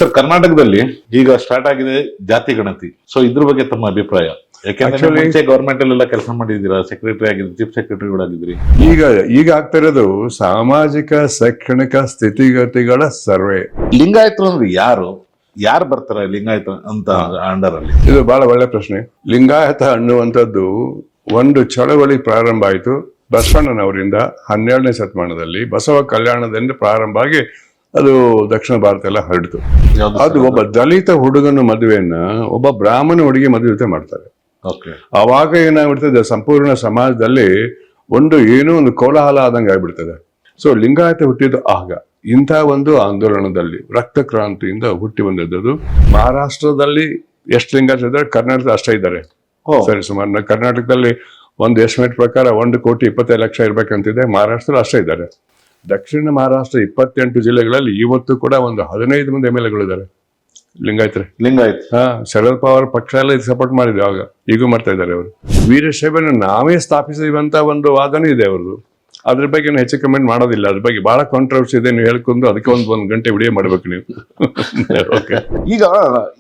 Sir, ಕರ್ನಾಟಕದಲ್ಲಿ ಈಗ start ಆಗಿದೆ ಜಾತಿ ಗಣತಿ. ಸೊ ಇದ್ರ ಬಗ್ಗೆ ತಮ್ಮ ಅಭಿಪ್ರಾಯ? ಯಾಕೆಂದ್ರೆ ಮುಂಚೆ ಗವರ್ಮೆಂಟ್ ಅಲ್ಲೆಲ್ಲ ಕೆಲಸ ಮಾಡಿದ್ದೀರಾ, ಸೆಕ್ರೆಟರಿ ಆಗಿದ್ರಿ, ಚೀಫ್ ಸೆಕ್ರೆಟರಿ ಕೂಡ ಆಗಿದ್ರಿ. ಈಗ ಆಗ್ತಾ ಇರೋದು ಸಾಮಾಜಿಕ ಶೈಕ್ಷಣಿಕ ಸ್ಥಿತಿಗತಿಗಳ ಸರ್ವೆ. ಲಿಂಗಾಯತರು ಅಂದ್ರೆ ಯಾರು ಬರ್ತಾರೆ ಲಿಂಗಾಯತ ಅಂತ ಅಂಡರ್ ಅಲ್ಲಿ? ಇದು ಬಹಳ ಒಳ್ಳೆ ಪ್ರಶ್ನೆ. ಲಿಂಗಾಯತ ಅನ್ನುವಂಥದ್ದು ಒಂದು ಚಳವಳಿ ಪ್ರಾರಂಭ ಆಯಿತು ಬಸವಣ್ಣನವರಿಂದ 12ನೇ ಶತಮಾನದಲ್ಲಿ. ಬಸವ ಕಲ್ಯಾಣದಿಂದ ಪ್ರಾರಂಭ ಆಗಿ ಅದು ದಕ್ಷಿಣ ಭಾರತ ಎಲ್ಲ ಹರಡಿತು. ಅದು ಒಬ್ಬ ದಲಿತ ಹುಡುಗನ ಮದುವೆಯನ್ನ ಒಬ್ಬ ಬ್ರಾಹ್ಮಣ ಹುಡುಗಿ ಮದುವೆ ಮಾಡ್ತಾರೆ. ಅವಾಗ ಏನಾಗ್ಬಿಡ್ತದೆ, ಸಂಪೂರ್ಣ ಸಮಾಜದಲ್ಲಿ ಏನೋ ಒಂದು ಕೋಲಾಹಲ ಆದಂಗೆ ಆಗ್ಬಿಡ್ತದೆ. ಸೊ ಲಿಂಗಾಯತ ಹುಟ್ಟಿದ್ದು ಆಗ ಇಂಥ ಒಂದು ಆಂದೋಲನದಲ್ಲಿ ರಕ್ತ ಕ್ರಾಂತಿಯಿಂದ ಹುಟ್ಟಿ ಬಂದಿದ್ದು. ಮಹಾರಾಷ್ಟ್ರದಲ್ಲಿ ಎಷ್ಟು ಲಿಂಗಾಯತ ಇದ್ದಾರೆ, ಕರ್ನಾಟಕದ ಅಷ್ಟೇ ಇದ್ದಾರೆ. ಸರಿ, ಸುಮಾರು ಕರ್ನಾಟಕದಲ್ಲಿ ಒಂದು ಎಸ್ಟಿಮೇಟ್ ಪ್ರಕಾರ 1,25,00,000 ಇರ್ಬೇಕಂತಿದೆ. ಮಹಾರಾಷ್ಟ್ರದಲ್ಲಿ ಅಷ್ಟೇ ಇದ್ದಾರೆ. ದಕ್ಷಿಣ ಮಹಾರಾಷ್ಟ್ರ 28 ಜಿಲ್ಲೆಗಳಲ್ಲಿ ಇವತ್ತು ಕೂಡ ಒಂದು 15 ಮಂದಿ MLA ಇದ್ದಾರೆ ಲಿಂಗಾಯತ್. ಶರದ್ ಪವಾರ್ ಪಕ್ಷ ಎಲ್ಲ ಇದು ಸಪೋರ್ಟ್ ಮಾಡಿದೆ ಆಗ, ಈಗೂ ಮಾಡ್ತಾ ಇದ್ದಾರೆ ಅವರು. ವೀರಶೈವನ ನಾವೇ ಸ್ಥಾಪಿಸಿದಂತ ಒಂದು ವಾದನೂ ಇದೆ ಅವ್ರದ್ದು. ಅದ್ರ ಬಗ್ಗೆ ಹೆಚ್ಚು ಕಮೆಂಟ್ ಮಾಡೋದಿಲ್ಲ. ಅದ್ರ ಬಗ್ಗೆ ಬಹಳ ಕಾಂಟ್ರವರ್ಸಿ ಇದೆ. ನೀವು ಹೇಳ್ಕೊಂಡು ಅದಕ್ಕೆ ಒಂದು ಗಂಟೆ ವಿಡಿಯೋ ಮಾಡ್ಬೇಕು ನೀವು. ಈಗ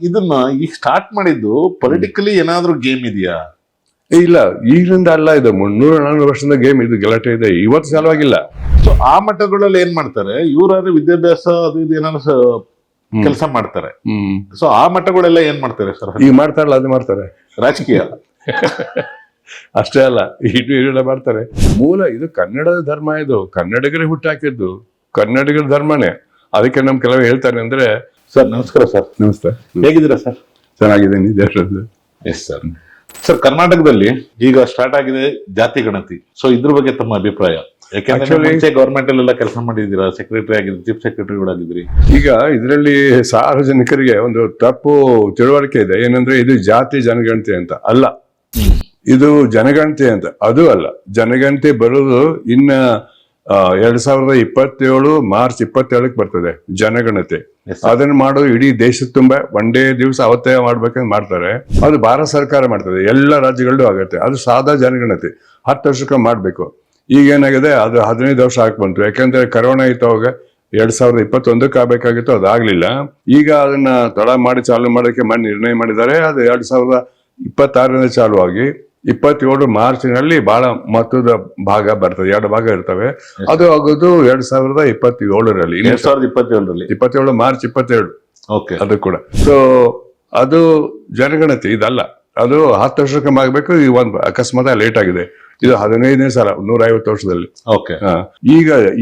ಇದನ್ನ ಈಗ ಸ್ಟಾರ್ಟ್ ಮಾಡಿದ್ದು ಪೊಲಿಟಿಕಲಿ ಏನಾದ್ರೂ ಗೇಮ್ ಇದೆಯಾ? ಇಲ್ಲ, ಈಗಲಿಂದ ಅಲ್ಲ. ಇದು 300-400 ವರ್ಷದ ಗೇಮ್. ಇದು ಗಲಾಟೆ ಇದೆ, ಇವತ್ತು ಸಲುವಾಗಿಲ್ಲ. ಸೊ ಆ ಮಠಗಳಲ್ಲಿ ಏನ್ ಮಾಡ್ತಾರೆ, ಇವರಾದ್ರೆ ವಿದ್ಯಾಭ್ಯಾಸ ಅದು ಇದು ಏನಾದ್ರು ಕೆಲಸ ಮಾಡ್ತಾರೆ. ಸೊ ಆ ಮಠಗಳೆಲ್ಲ ಏನ್ ಮಾಡ್ತಾರೆ ಸರ್? ಈಗ ಮಾಡ್ತಾರಲ್ಲ, ಅದು ಮಾಡ್ತಾರೆ. ರಾಜಕೀಯ ಅಷ್ಟೇ ಅಲ್ಲ, ಇಡೀ ಮಾಡ್ತಾರೆ. ಮೂಲ ಇದು ಕನ್ನಡದ ಧರ್ಮ. ಇದು ಕನ್ನಡಿಗರೇ ಹುಟ್ಟಾಕಿದ್ದು, ಕನ್ನಡಿಗರ ಧರ್ಮನೇ. ಅದಕ್ಕೆ ನಮ್ ಕೆಲವು ಹೇಳ್ತಾರೆ ಅಂದ್ರೆ. ಸರ್ ನಮಸ್ಕಾರ. ಸರ್ ನಮಸ್ತೆ, ಹೇಗಿದ್ದೀರಾ ಸರ್? ಚೆನ್ನಾಗಿದ್ದೀನಿ. Yes sir. ಸರ್, ಕರ್ನಾಟಕದಲ್ಲಿ ಈಗ ಸ್ಟಾರ್ಟ್ ಆಗಿದೆ ಜಾತಿ ಗಣತಿ. ಸೊ ಇದ್ರ ಬಗ್ಗೆ ತಮ್ಮ ಅಭಿಪ್ರಾಯ? ಯಾಕೆಂದ್ರೆ ಮುಂಚೆ ಗವರ್ಮೆಂಟ್ ಅಲ್ಲೆಲ್ಲ ಕೆಲಸ ಮಾಡಿದ್ದೀರಾ, ಸೆಕ್ರೆಟರಿ ಆಗಿದ್ರಿ, ಚೀಫ್ ಸೆಕ್ರೆಟರಿ ಕೂಡ ಆಗಿದ್ರಿ. ಈಗ ಇದರಲ್ಲಿ ಸಾರ್ವಜನಿಕರಿಗೆ ಒಂದು ತಪ್ಪು ತಿಳುವಳಿಕೆ ಇದೆ. ಏನಂದ್ರೆ ಇದು ಜಾತಿ ಜನಗಣತಿ ಅಂತ ಅಲ್ಲ, ಇದು ಜನಗಣತಿ ಅಂತ. ಅದು ಅಲ್ಲ. ಜನಗಣತಿ ಬರೋದು ಇನ್ನ 2027 ಮಾರ್ಚ್ 27ಕ್ಕೆ ಬರ್ತದೆ ಜನಗಣತಿ. ಅದನ್ನ ಮಾಡೋದು ಇಡೀ ದೇಶದ ತುಂಬ ಒಂದೇ ದಿವಸ ಅವತ್ತೇ ಮಾಡ್ಬೇಕಂತ ಮಾಡ್ತಾರೆ. ಅದು ಭಾರತ ಸರ್ಕಾರ ಮಾಡ್ತದೆ, ಎಲ್ಲ ರಾಜ್ಯಗಳಲ್ಲೂ ಆಗುತ್ತೆ. ಅದು ಸಾದಾ ಜನಗಣತಿ 10 ವರ್ಷಕ್ಕೆ ಮಾಡ್ಬೇಕು. ಈಗ ಏನಾಗಿದೆ, ಅದು 15 ವರ್ಷ ಬಂತು. ಯಾಕಂದ್ರೆ ಕರೋನಾ ಇತ್ತು ಅವಾಗ. 2021ಕ್ಕೆ ಆಗ್ಬೇಕಾಗಿತ್ತು, ಅದಾಗ್ಲಿಲ್ಲ. ಈಗ ಅದನ್ನ ತಡ ಮಾಡಿ ಚಾಲು ಮಾಡೋಕೆ ನಿರ್ಣಯ ಮಾಡಿದ್ದಾರೆ. ಅದು 2026ರಿಂದ ಚಾಲು ಆಗಿ 27 ಮಾರ್ಚ್ನಲ್ಲಿ ಬಹಳ ಮಹತ್ವದ ಭಾಗ ಬರ್ತದೆ. 2 ಭಾಗ ಇರ್ತವೆ. ಅದು ಆಗೋದು 2027ರಲ್ಲಿ, 27 ಮಾರ್ಚ್ 22. ಅದು ಕೂಡ. ಸೊ ಅದು ಜನಗಣತಿ ಇದಲ್ಲ, ಅದು 10 ವರ್ಷಕ್ಕೆ ಆಗ್ಬೇಕು. ಈ ಒಂದು ಅಕಸ್ಮಾತ್ ಲೇಟ್ ಆಗಿದೆ. ಇದು 15ನೇ ಸಲ 150 ವರ್ಷದಲ್ಲಿ.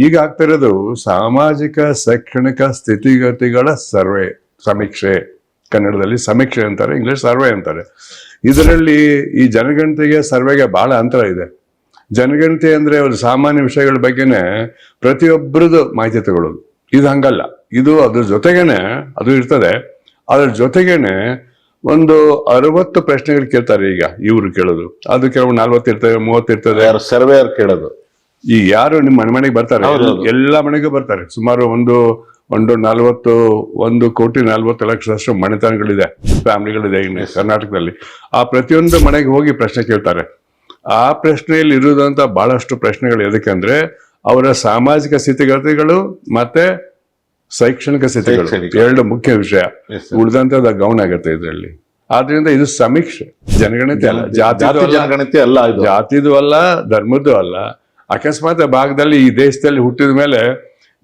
ಈಗ ಆಗ್ತಾ ಇರೋದು ಸಾಮಾಜಿಕ ಶೈಕ್ಷಣಿಕ ಸ್ಥಿತಿಗತಿಗಳ ಸರ್ವೆ, ಸಮೀಕ್ಷೆ. ಕನ್ನಡದಲ್ಲಿ ಸಮೀಕ್ಷೆ ಅಂತಾರೆ, ಇಂಗ್ಲಿಷ್ ಸರ್ವೆ ಅಂತಾರೆ. ಇದರಲ್ಲಿ ಈ ಜನಗಣತಿಗೆ ಸರ್ವೆಗೆ ಬಹಳ ಅಂತರ ಇದೆ. ಜನಗಣತಿ ಅಂದ್ರೆ ಒಂದು ಸಾಮಾನ್ಯ ವಿಷಯಗಳ ಬಗ್ಗೆನೆ ಪ್ರತಿಯೊಬ್ಬರದು ಮಾಹಿತಿ ತಗೊಳ್ಳೋದು. ಇದು ಹಂಗಲ್ಲ. ಇದು ಅದ್ರ ಜೊತೆಗೇನೆ ಅದು ಇರ್ತದೆ. ಅದ್ರ ಜೊತೆಗೇನೆ ಒಂದು 60 ಪ್ರಶ್ನೆಗಳು ಕೇಳ್ತಾರೆ. ಈಗ ಇವ್ರು ಕೇಳೋದು ಅದು ಕೆಲವು 40 ಇರ್ತದೆ, 30 ಇರ್ತದೆ. ಸರ್ವೇಯರ್ ಕೇಳೋದು. ಈ ಯಾರು ನಿಮ್ಮ ಮನೆಗೆ ಬರ್ತಾರೆ, ಎಲ್ಲ ಮನೆಗೂ ಬರ್ತಾರೆ. ಸುಮಾರು 1,40,00,000 ಮನೆತನಗಳಿದೆ, ಫ್ಯಾಮಿಲಿಗಳಿದೆ ಇನ್ನು ಕರ್ನಾಟಕದಲ್ಲಿ. ಆ ಪ್ರತಿಯೊಂದು ಮನೆಗೆ ಹೋಗಿ ಪ್ರಶ್ನೆ ಕೇಳ್ತಾರೆ. ಆ ಪ್ರಶ್ನೆಯಲ್ಲಿ ಇರುವುದಂತ ಬಹಳಷ್ಟು ಪ್ರಶ್ನೆಗಳು. ಎದಕ್ಕಂದ್ರೆ ಅವರ ಸಾಮಾಜಿಕ ಸ್ಥಿತಿಗತಿಗಳು ಮತ್ತೆ ಶೈಕ್ಷಣಿಕ ಸ್ಥಿತಿಗಳು, 2 ಮುಖ್ಯ ವಿಷಯ. ಉಳಿದಂತದ ಗೌಣ ಆಗತ್ತೆ ಇದರಲ್ಲಿ. ಆದ್ರಿಂದ ಇದು ಸಮೀಕ್ಷೆ, ಜನಗಣತಿ ಅಲ್ಲ. ಜನಗಣತಿ ಅಲ್ಲ, ಜಾತಿದು ಅಲ್ಲ, ಧರ್ಮದ್ದು ಅಲ್ಲ. ಅಕಸ್ಮಾತ್ ಭಾಗದಲ್ಲಿ ಈ ದೇಶದಲ್ಲಿ ಹುಟ್ಟಿದ ಮೇಲೆ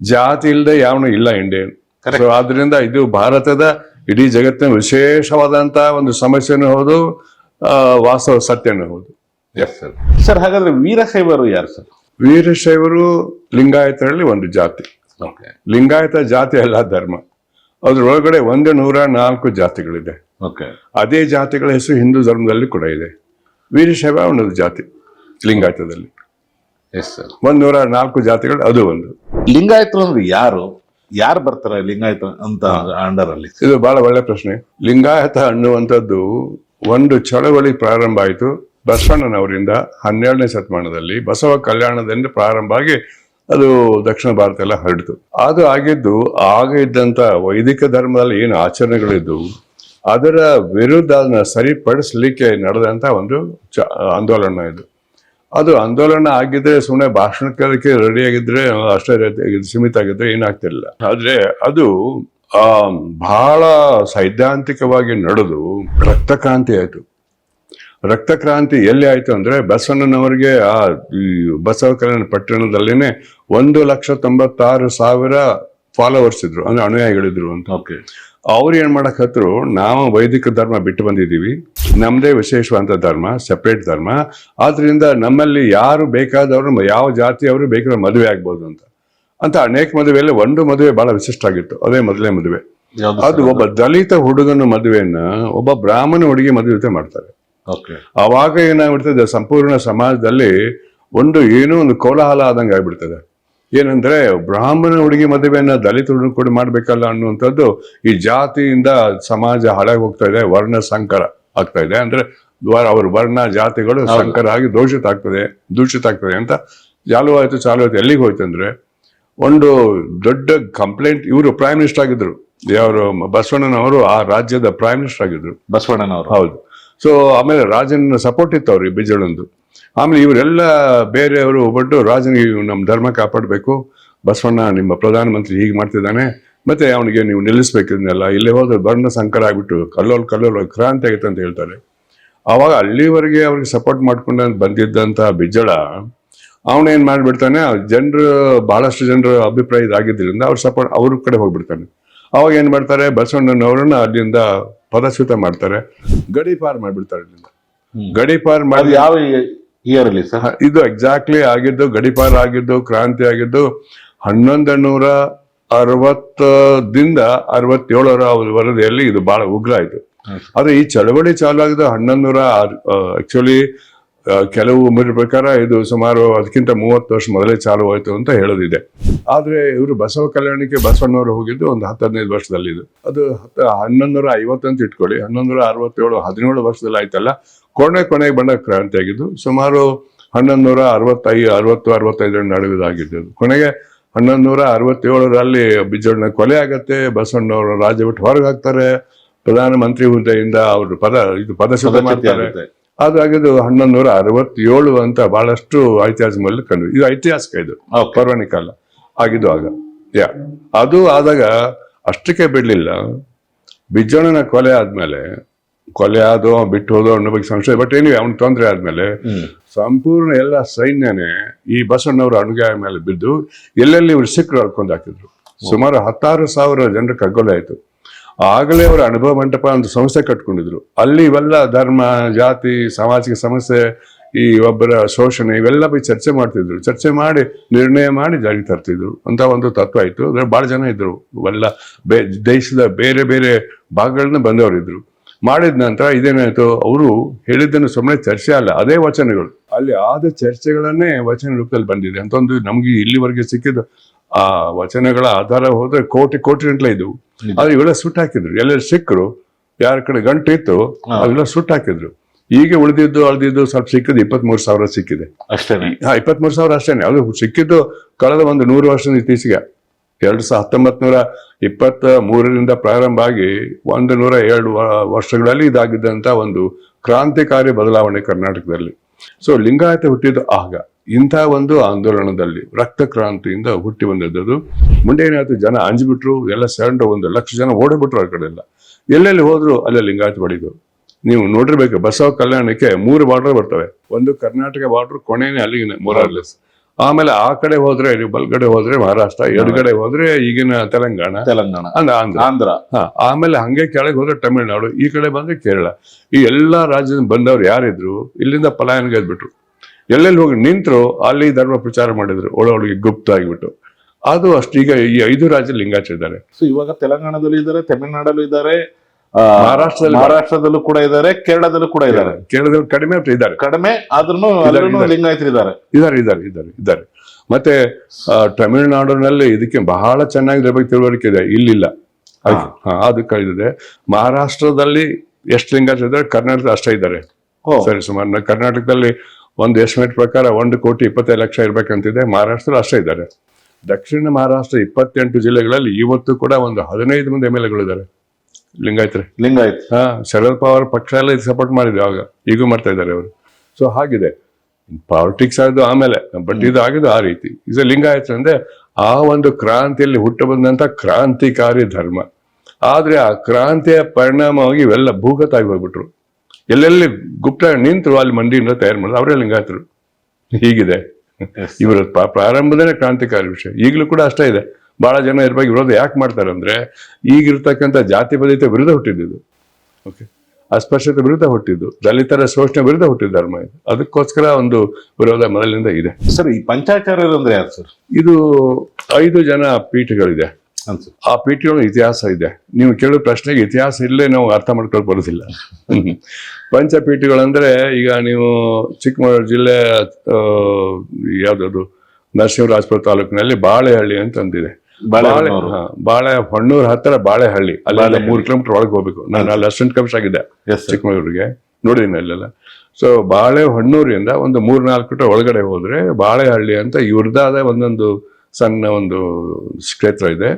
ಜಾತಿ ಇಲ್ಲದೆ ಯಾವನು ಇಲ್ಲ ಇಂಡಿಯನ್. ಸೊ ಆದ್ರಿಂದ ಇದು ಭಾರತದ ಇಡೀ ಜಗತ್ತಿನ ವಿಶೇಷವಾದಂತ ಒಂದು ಸಮಸ್ಯೆನೂ ಹೌದು, ವಾಸ್ತವ ಸತ್ಯನೂ ಹೌದು. ಸರ್, ಹಾಗಾದ್ರೆ ವೀರಶೈವರು ಯಾರು ಸರ್? ವೀರಶೈವರು ಲಿಂಗಾಯತರಲ್ಲಿ ಒಂದು ಜಾತಿ. ಲಿಂಗಾಯತ ಜಾತಿ ಅಲ್ಲ, ಧರ್ಮ. ಅದ್ರೊಳಗಡೆ 104 ಜಾತಿಗಳಿದೆ. ಅದೇ ಜಾತಿಗಳ ಹೆಸರು ಹಿಂದೂ ಧರ್ಮದಲ್ಲಿ ಕೂಡ ಇದೆ. ವೀರಶೈವ ಒಂದು ಜಾತಿ ಲಿಂಗಾಯತದಲ್ಲಿ. 104 ಜಾತಿಗಳು, ಅದು ಒಂದು. ಲಿಂಗಾಯತರು ಅಂದ್ರೆ ಯಾರು ಬರ್ತಾರೆ ಲಿಂಗಾಯತ ಅಂತ ಅಂಡರ್ ಅಲ್ಲಿ? ಇದು ಬಹಳ ಒಳ್ಳೆ ಪ್ರಶ್ನೆ. ಲಿಂಗಾಯತ ಅನ್ನುವಂಥದ್ದು ಒಂದು ಚಳವಳಿ ಪ್ರಾರಂಭ ಆಯಿತು ಬಸವಣ್ಣನವರಿಂದ 12ನೇ ಶತಮಾನದಲ್ಲಿ. ಬಸವ ಕಲ್ಯಾಣದಿಂದ ಪ್ರಾರಂಭ ಆಗಿ ಅದು ದಕ್ಷಿಣ ಭಾರತ ಎಲ್ಲ ಹರಡಿತು. ಅದು ಆಗಿದ್ದು ಆಗ ಇದ್ದಂತ ವೈದಿಕ ಧರ್ಮದಲ್ಲಿ ಏನು ಆಚರಣೆಗಳಿದ್ದು ಅದರ ವಿರುದ್ಧ ಅದನ್ನ ಸರಿಪಡಿಸ್ಲಿಕ್ಕೆ ನಡೆದಂತ ಒಂದು ಆಂದೋಲನ ಇದು. ಅದು ಆಂದೋಲನ ಆಗಿದ್ರೆ ಸುಮ್ಮನೆ ಭಾಷಣಕ್ಕೆ ರೆಡಿ ಆಗಿದ್ರೆ ಅಷ್ಟೇ ಸೀಮಿತ ಆಗಿದ್ರೆ ಏನಾಗ್ತಿರ್ಲಿಲ್ಲ. ಆದ್ರೆ ಅದು ಬಹಳ ಸೈದ್ಧಾಂತಿಕವಾಗಿ ನಡೆದು ರಕ್ತಕ್ರಾಂತಿ ಆಯ್ತು. ರಕ್ತಕ್ರಾಂತಿ ಎಲ್ಲಿ ಆಯ್ತು ಅಂದ್ರೆ ಬಸವಣ್ಣನವರಿಗೆ ಈ ಬಸವ ಕಲ್ಯಾಣ ಪಟ್ಟಣದಲ್ಲಿನೇ 1,96,000 ಫಾಲೋವರ್ಸ್ ಇದ್ರು, ಅಂದ್ರೆ ಅನುಯಾಯಿಗಳಿದ್ರು ಅಂತ. ಓಕೆ. ಅವ್ರು ಏನ್ ಮಾಡಕ್ ಹತ್ರು, ನಾವು ವೈದಿಕ ಧರ್ಮ ಬಿಟ್ಟು ಬಂದಿದ್ದೀವಿ, ನಮ್ದೇ ವಿಶೇಷವಾದ ಧರ್ಮ, ಸೆಪರೇಟ್ ಧರ್ಮ, ಆದ್ರಿಂದ ನಮ್ಮಲ್ಲಿ ಯಾರು ಬೇಕಾದವರು, ಯಾವ ಜಾತಿಯವರು ಬೇಕಾದ್ರೆ ಮದುವೆ ಆಗ್ಬೋದು ಅಂತ ಅನೇಕ ಮದುವೆಯಲ್ಲಿ ಒಂದು ಮದುವೆ ಬಹಳ ವಿಶಿಷ್ಟ ಆಗಿತ್ತು. ಅದೇ ಮೊದಲೇ ಮದುವೆ. ಅದು ಒಬ್ಬ ದಲಿತ ಹುಡುಗನ ಮದುವೆಯನ್ನ ಒಬ್ಬ ಬ್ರಾಹ್ಮಣ ಹುಡುಗಿ ಮದುವೆ ಮಾಡ್ತಾರೆ. ಅವಾಗ ಏನಾಗ್ಬಿಡ್ತದೆ, ಸಂಪೂರ್ಣ ಸಮಾಜದಲ್ಲಿ ಏನೋ ಒಂದು ಕೋಲಾಹಲ ಆದಂಗೆ ಆಗ್ಬಿಡ್ತದೆ. ಏನಂದ್ರೆ ಬ್ರಾಹ್ಮಣ ಹುಡುಗಿ ಮದುವೆಯನ್ನ ದಲಿತ ಹುಡುಗ ಕೂಡ ಮಾಡ್ಬೇಕಲ್ಲ ಅನ್ನುವಂಥದ್ದು ಈ ಜಾತಿಯಿಂದ ಸಮಾಜ ಹಾಳಾಗಿ ಹೋಗ್ತಾ ಇದೆ, ವರ್ಣ ಸಂಕರ ಆಗ್ತಾ ಇದೆ. ಅಂದ್ರೆ ಅವ್ರ ವರ್ಣ ಜಾತಿಗಳು ಸಂಕರ ಆಗಿ ದೂಷಿತ ಆಗ್ತದೆ ಅಂತ ಚಾಲು ಆಯ್ತು. ಎಲ್ಲಿಗೆ ಹೋಯ್ತು ಅಂದ್ರೆ, ಒಂದು ದೊಡ್ಡ ಕಂಪ್ಲೇಂಟ್. ಇವರು ಪ್ರೈಮ್ ಮಿನಿಸ್ಟರ್ ಆಗಿದ್ರು, ಯಾರು ಬಸವಣ್ಣನವರು ಆ ರಾಜ್ಯದ ಪ್ರೈಮ್ ಮಿನಿಸ್ಟರ್ ಆಗಿದ್ರು, ಬಸವಣ್ಣನವರು. ಹೌದು. ಸೊ ಆಮೇಲೆ ರಾಜನ ಸಪೋರ್ಟ್ ಇತ್ತು ಅವ್ರಿಗೆ, ಬಿಜಳಂದು. ಆಮೇಲೆ ಇವರೆಲ್ಲ ಬೇರೆಯವರು ಒಬ್ಬಟ್ಟು ರಾಜನಿಗೆ ನಮ್ಮ ಧರ್ಮ ಕಾಪಾಡಬೇಕು, ಬಸವಣ್ಣ ನಿಮ್ಮ ಪ್ರಧಾನಮಂತ್ರಿ ಹೀಗೆ ಮಾಡ್ತಿದ್ದಾನೆ, ಮತ್ತೆ ಅವನಿಗೆ ನೀವು ನಿಲ್ಲಿಸ್ಬೇಕಿದ್ನೆಲ್ಲ, ಇಲ್ಲೇ ಹೋದ್ರೆ ವರ್ಣ ಸಂಕರ ಆಗ್ಬಿಟ್ಟು ಕಲ್ಲೋಲ್ ಕ್ರಾಂತಿ ಆಗೈತೆ ಅಂತ ಹೇಳ್ತಾರೆ. ಆವಾಗ ಅಲ್ಲಿವರೆಗೆ ಅವ್ರಿಗೆ ಸಪೋರ್ಟ್ ಮಾಡ್ಕೊಂಡು ಬಂದಿದ್ದಂತ ಬಿಜ್ಜಳ ಅವನೇನ್ ಮಾಡ್ಬಿಡ್ತಾನೆ, ಬಹಳಷ್ಟು ಜನರ ಅಭಿಪ್ರಾಯ ಇದಾಗಿದ್ದರಿಂದ ಅವ್ರ ಕಡೆ ಹೋಗ್ಬಿಡ್ತಾನೆ. ಅವಾಗ ಏನ್ ಮಾಡ್ತಾರೆ, ಬಸವಣ್ಣನವರನ್ನ ಅಲ್ಲಿಂದ ಪದಚ್ಯುತ ಮಾಡ್ತಾರೆ, ಗಡೀಪಾರ್ ಮಾಡ್ಬಿಡ್ತಾರೆ. ಇಲ್ಲಿಂದ ಗಡೀಪಾರ್ ಮಾಡಿ ಯಾವ ಇಯರ್ ಅಲ್ಲಿ ಸರ್ ಇದು ಎಕ್ಸಾಕ್ಟ್ಲಿ ಆಗಿದ್ದು? ಗಡೀಪಾರ್ ಆಗಿದ್ದು, ಕ್ರಾಂತಿ ಆಗಿದ್ದು 1160ದಿಂದ 67 ವರದಿಯಲ್ಲಿ ಇದು ಬಹಳ ಉಗ್ರ ಆಯ್ತು. ಆದ್ರೆ ಈ ಚಳವಳಿ ಚಾಲು ಆಗಿದ್ದು 1100. ಆಕ್ಚುಲಿ ಕೆಲವು ಪ್ರಕಾರ ಇದು ಸುಮಾರು ಅದಕ್ಕಿಂತ 30 ವರ್ಷ ಮೊದಲೇ ಚಾಲು ಆಯ್ತು ಅಂತ ಹೇಳೋದಿದೆ. ಆದ್ರೆ ಇವರು ಬಸವ ಕಲ್ಯಾಣಕ್ಕೆ ಬಸವಣ್ಣವರು ಹೋಗಿದ್ದು ಒಂದು 10-15 ವರ್ಷದಲ್ಲಿ. ಇದು ಅದು 1150 ಅಂತ ಇಟ್ಕೊಳ್ಳಿ, 1167 17 ವರ್ಷದಲ್ಲಿ ಆಯ್ತಲ್ಲ. ಕೊನೆಗೆ ಬಂದ ಕ್ರಾಂತಿ ಆಗಿದ್ದು ಸುಮಾರು 1165 ನಡುವಿದಾಗಿದ್ದು. ಕೊನೆಗೆ 1167ರಲ್ಲಿ ಬಿಜ್ಜಳನ ಕೊಲೆ ಆಗತ್ತೆ, ಬಸವಣ್ಣವರು ರಾಜ್ಯ ಬಿಟ್ಟು ಹೊರಗೆ ಹಾಕ್ತಾರೆ, ಪ್ರಧಾನಮಂತ್ರಿ ಹುದ್ದೆಯಿಂದ ಅವರು ಪದಚ್ಯುತ ಮಾಡ್ತಾರೆ. ಅದಾಗಿದ್ದು 1167 ಅಂತ ಬಹಳಷ್ಟು ಐತಿಹಾಸಿಕದಲ್ಲಿ ಕಂಡು. ಇದು ಐತಿಹಾಸಿಕ, ಇದು ಪೌರಾಣಿಕ ಅಲ್ಲ, ಆಗಿದ್ದು ಆಗ. ಅದು ಆದಾಗ ಅಷ್ಟಕ್ಕೆ ಬಿಡ್ಲಿಲ್ಲ. ಬಿಜ್ಜಳನ ಕೊಲೆ ಆದೋ ಬಿಟ್ಟು ಹೋದೋ ಅನ್ನೋ ಬಗ್ಗೆ ಸಂಶಯ. ಬಟ್ ಏನಿವೆ, ಅವನ ತೊಂದರೆ ಆದ್ಮೇಲೆ ಸಂಪೂರ್ಣ ಎಲ್ಲ ಸೈನ್ಯನೇ ಈ ಬಸವಣ್ಣವರ ಅನುಗಾಯ ಮೇಲೆ ಬಿದ್ದು ಎಲ್ಲೆಲ್ಲಿ ಇವ್ರು ಸಿಕ್ಕರು ಹಾಕೊಂಡು ಹಾಕಿದ್ರು. ಸುಮಾರು 16,000 ಜನರ ಕಗ್ಗೊಲೆ ಆಯ್ತು. ಆಗಲೇ ಅವರ ಅನುಭವ ಮಂಟಪ ಒಂದು ಸಂಸ್ಥೆ ಕಟ್ಕೊಂಡಿದ್ರು. ಅಲ್ಲಿ ಇವೆಲ್ಲ ಧರ್ಮ, ಜಾತಿ, ಸಾಮಾಜಿಕ ಸಮಸ್ಯೆ, ಈ ಒಬ್ಬರ ಶೋಷಣೆ, ಇವೆಲ್ಲ ಬಗ್ಗೆ ಚರ್ಚೆ ಮಾಡ್ತಿದ್ರು. ಚರ್ಚೆ ಮಾಡಿ ನಿರ್ಣಯ ಮಾಡಿ ಜಾರಿಗೆ ತರ್ತಿದ್ರು ಅಂತ ಒಂದು ತತ್ವ ಇತ್ತು. ಅದ್ರ ಬಹಳ ಜನ ಇದ್ರು, ಇವೆಲ್ಲ ದೇಶದ ಬೇರೆ ಬೇರೆ ಭಾಗಗಳನ್ನ ಬಂದವರಿದ್ರು. ಮಾಡಿದ ನಂತರ ಇದೇನಾಯ್ತು, ಅವರು ಹೇಳಿದ್ದನ್ನು ಸುಮ್ಮನೆ ಚರ್ಚೆ ಅಲ್ಲ, ಅದೇ ವಚನಗಳು. ಅಲ್ಲಿ ಆದ ಚರ್ಚೆಗಳನ್ನೇ ವಚನ ರೂಪದಲ್ಲಿ ಬಂದಿದೆ ಅಂತ ಒಂದು ನಮ್ಗೆ ಇಲ್ಲಿವರೆಗೆ ಸಿಕ್ಕಿದ್ದು. ಆ ವಚನಗಳ ಆಧಾರ ಹೋದ್ರೆ ಕೋಟಿ ಗಂಟ್ಲೆ ಇದ್ವು. ಆದ್ರೆ ಇವೆಲ್ಲ ಸುಟ್ಟು ಹಾಕಿದ್ರು. ಎಲ್ಲೆಲ್ಲಿ ಸಿಕ್ಕರು, ಯಾರ ಕಡೆ ಗಂಟು ಇತ್ತು ಅವೆಲ್ಲ ಸುಟ್ಟು ಹಾಕಿದ್ರು. ಈಗ ಅಳ್ದಿದ್ದು ಸ್ವಲ್ಪ ಸಿಕ್ಕಿದ್ದು 23,000 ಸಿಕ್ಕಿದೆ ಅಷ್ಟೇನೆ. 23,000 ಅಷ್ಟೇನೆ. ಅದು ಸಿಕ್ಕಿದ್ದು ಕಳೆದ ಒಂದು 100 ವರ್ಷದ ಇತ್ತೀಚೆಗೆ. 1923ರಿಂದ ಪ್ರಾರಂಭ ಆಗಿ 102 ವರ್ಷಗಳಲ್ಲಿ ಇದಾಗಿದ್ದಂತ ಒಂದು ಕ್ರಾಂತಿಕಾರಿ ಬದಲಾವಣೆ ಕರ್ನಾಟಕದಲ್ಲಿ. ಸೊ ಲಿಂಗಾಯತ ಹುಟ್ಟಿದ್ದು ಆಗ ಇಂಥ ಒಂದು ಆಂದೋಲನದಲ್ಲಿ, ರಕ್ತ ಕ್ರಾಂತಿಯಿಂದ ಹುಟ್ಟಿ ಬಂದದ್ದು. ಮುಂದೆ ಏನಾಯ್ತು, ಜನ ಅಂಜ್ಬಿಟ್ರು, ಎಲ್ಲ ಸೆಂಡು 1,00,000 ಜನ ಓಡಿಬಿಟ್ರು. ಆ ಕಡೆ ಎಲ್ಲ ಎಲ್ಲೆಲ್ಲಿ ಹೋದ್ರು ಅಲ್ಲೇ ಲಿಂಗಾಯತ ಬಡಿದು. ನೀವು ನೋಡಿರ್ಬೇಕು, ಬಸವ ಕಲ್ಯಾಣಕ್ಕೆ 3 ಬಾರ್ಡರ್ ಬರ್ತವೆ. ಒಂದು ಕರ್ನಾಟಕ ಬಾರ್ಡರ್, ಕೊನೆನೇ ಅಲ್ಲಿಗೆ ಮೊರಾರ್ಲೆಸ್. ಆಮೇಲೆ ಆ ಕಡೆ ಹೋದ್ರೆ, ನೀವು ಬಲ್ಗಡೆ ಹೋದ್ರೆ ಮಹಾರಾಷ್ಟ್ರ, ಎಡಗಡೆ ಹೋದ್ರೆ ಈಗಿನ ತೆಲಂಗಾಣ, ಆಂಧ್ರ. ಆಮೇಲೆ ಹಂಗೆ ಕೆಳಗೆ ಹೋದ್ರೆ ತಮಿಳುನಾಡು, ಈ ಕಡೆ ಬಂದ್ರೆ ಕೇರಳ. ಈ ಎಲ್ಲಾ ರಾಜ್ಯದಿಂದ ಬಂದವ್ರು ಯಾರಿದ್ರು ಇಲ್ಲಿಂದ ಪಲಾಯನಗೆದ್ಬಿಟ್ರು. ಎಲ್ಲೆಲ್ಲಿ ಹೋಗಿ ನಿಂತರು ಅಲ್ಲಿ ಧರ್ಮ ಪ್ರಚಾರ ಮಾಡಿದ್ರು, ಒಳಗೆ ಗುಪ್ತ ಆಗಿಬಿಟ್ಟು. ಅದು ಅಷ್ಟು. ಈಗ ಈ 5 ರಾಜ್ಯ ಲಿಂಗಾಯತ ಇದ್ದಾರೆ. ಸೊ ಇವಾಗ ತೆಲಂಗಾಣದಲ್ಲೂ ಇದ್ದಾರೆ, ತಮಿಳುನಾಡಲ್ಲೂ ಇದ್ದಾರೆ, ಮಹಾರಾಷ್ಟ್ರದಲ್ಲೂ ಕೂಡ ಇದ್ದಾರೆ, ಕೇರಳದಲ್ಲೂ ಕೂಡ ಇದ್ದಾರೆ. ಕೇರಳದಲ್ಲಿ ಕಡಿಮೆ ಆದ್ರೂ ಲಿಂಗಾಯತರು ಇದ್ದಾರೆ. ಮತ್ತೆ ತಮಿಳುನಾಡಿನಲ್ಲಿ ಇದಕ್ಕೆ ಬಹಳ ಚೆನ್ನಾಗಿ ಬಗ್ಗೆ ತಿಳುವಳಿಕೆ ಇದೆ, ಇಲ್ಲಿಲ್ಲ. ಅದಕ್ಕೆ ಇದೆ. ಮಹಾರಾಷ್ಟ್ರದಲ್ಲಿ ಎಷ್ಟು ಲಿಂಗಾಯತ ಇದ್ದಾರೆ, ಕರ್ನಾಟಕದ ಅಷ್ಟೇ ಇದ್ದಾರೆ. ಸರಿ, ಸುಮಾರು ಕರ್ನಾಟಕದಲ್ಲಿ ಒಂದು ಎಸ್ಟಿಮೇಟ್ ಪ್ರಕಾರ 1,25,00,000 ಇರ್ಬೇಕಂತಿದೆ. ಮಹಾರಾಷ್ಟ್ರದಲ್ಲಿ ಅಷ್ಟೇ ಇದ್ದಾರೆ. ದಕ್ಷಿಣ ಮಹಾರಾಷ್ಟ್ರ 28 ಜಿಲ್ಲೆಗಳಲ್ಲಿ ಇವತ್ತು ಕೂಡ ಒಂದು 15 ಮಂದಿ MLA ಗಳಿದ್ದಾರೆ ಲಿಂಗಾಯತ. ಶರದ್ ಪವಾರ್ ಪಕ್ಷ ಎಲ್ಲ ಸಪೋರ್ಟ್ ಮಾಡಿದ್ರು ಆಗ, ಈಗೂ ಮಾಡ್ತಾ ಇದ್ದಾರೆ ಅವರು. ಸೊ ಹಾಗಿದೆ ಪಾಲಿಟಿಕ್ಸ್ ಆಗೋದು ಆಮೇಲೆ, ಬಟ್ ಇದು ಆಗಿದ್ದು ಆ ರೀತಿ. ಇದು ಲಿಂಗಾಯತ ಅಂದ್ರೆ ಆ ಒಂದು ಕ್ರಾಂತಿಯಲ್ಲಿ ಹುಟ್ಟು ಬಂದಂತ ಕ್ರಾಂತಿಕಾರಿ ಧರ್ಮ. ಆದ್ರೆ ಆ ಕ್ರಾಂತಿಯ ಪರಿಣಾಮವಾಗಿ ಇವೆಲ್ಲ ಭೂಗತ ಆಗಿ ಹೋಗ್ಬಿಟ್ರು. ಎಲ್ಲೆಲ್ಲಿ ಗುಪ್ತ ನಿಂತರು ಅಲ್ಲಿ ಮಂದಿಯಿಂದ ತಯಾರು ಮಾಡಿದ್ರು, ಅವರೇ ಲಿಂಗಾಯತರು. ಹೀಗಿದೆ ಇವರ ಪ್ರಾರಂಭದನೇ ಕ್ರಾಂತಿಕಾರಿ ವಿಷಯ. ಈಗಲೂ ಕೂಡ ಅಷ್ಟೇ ಇದೆ. ಬಹಳ ಜನ ಇದ್ರ ಬಗ್ಗೆ ವಿರೋಧ ಯಾಕೆ ಮಾಡ್ತಾರೆ ಅಂದ್ರೆ, ಈಗಿರ್ತಕ್ಕಂಥ ಜಾತಿ ಬಲಿತ ವಿರುದ್ಧ ಹುಟ್ಟಿದ್ದು, ಓಕೆ, ಅಸ್ಪೃಶ್ಯತೆ ವಿರುದ್ಧ ಹುಟ್ಟಿದ್ದು, ದಲಿತರ ಶೋಷಣೆ ವಿರುದ್ಧ ಹುಟ್ಟಿದ ಧರ್ಮ ಇದು. ಅದಕ್ಕೋಸ್ಕರ ಒಂದು ವಿರೋಧ ಮೊದಲಿನಿಂದ ಇದೆ. ಸರ್, ಈ ಪಂಚಾಚಾರ್ಯರು ಅಂದ್ರೆ ಯಾರು ಸರ್? ಇದು 5 ಜನ ಪೀಠಗಳಿದೆ. ಆ ಪೀಠಗಳ ಇತಿಹಾಸ ಇದೆ. ನೀವು ಕೇಳೋ ಪ್ರಶ್ನೆಗೆ ಇತಿಹಾಸ ಇಲ್ಲೇ ನಾವು ಅರ್ಥ ಮಾಡ್ಕೊಂಡು ಬರೋದಿಲ್ಲ. ಪಂಚಪೀಠಗಳಂದ್ರೆ ಈಗ ನೀವು ಚಿಕ್ಕಮಗಳೂರು ಜಿಲ್ಲೆ ಯಾವ್ದದು ನರಸಿಂಹರಾಜಪುರ ತಾಲೂಕಿನಲ್ಲಿ ಬಾಳೆಹಳ್ಳಿ ಅಂತ ಅಂದಿದೆ. ಹೊಣ್ಣೂರು ಹತ್ತಿರ ಬಾಳೆಹಳ್ಳಿ, ಅಲ್ಲಿ 3 ಕಿಲೋಮೀಟರ್ ಒಳಗೆ ಹೋಗ್ಬೇಕು. ನಾನು ಅಲ್ಲಿ ಅಸಿಸ್ಟೆಂಟ್ ಕಮಿಷನರ್ ಆಗಿದ್ದೆ ಚಿಕ್ಕಮಗಳೂರಿಗೆ, ನೋಡಿದ್ದೀನಿ ಅಲ್ಲೆಲ್ಲ. ಸೊ ಹೊಣ್ಣೂರಿಂದ ಒಂದು 3-4 ಕಿಲೋಮೀಟರ್ ಒಳಗಡೆ ಹೋದ್ರೆ ಬಾಳೆಹಳ್ಳಿ ಅಂತ ಇವ್ರದಾದ ಒಂದೊಂದು ಸಣ್ಣ ಒಂದು ಕ್ಷೇತ್ರ ಇದೆ.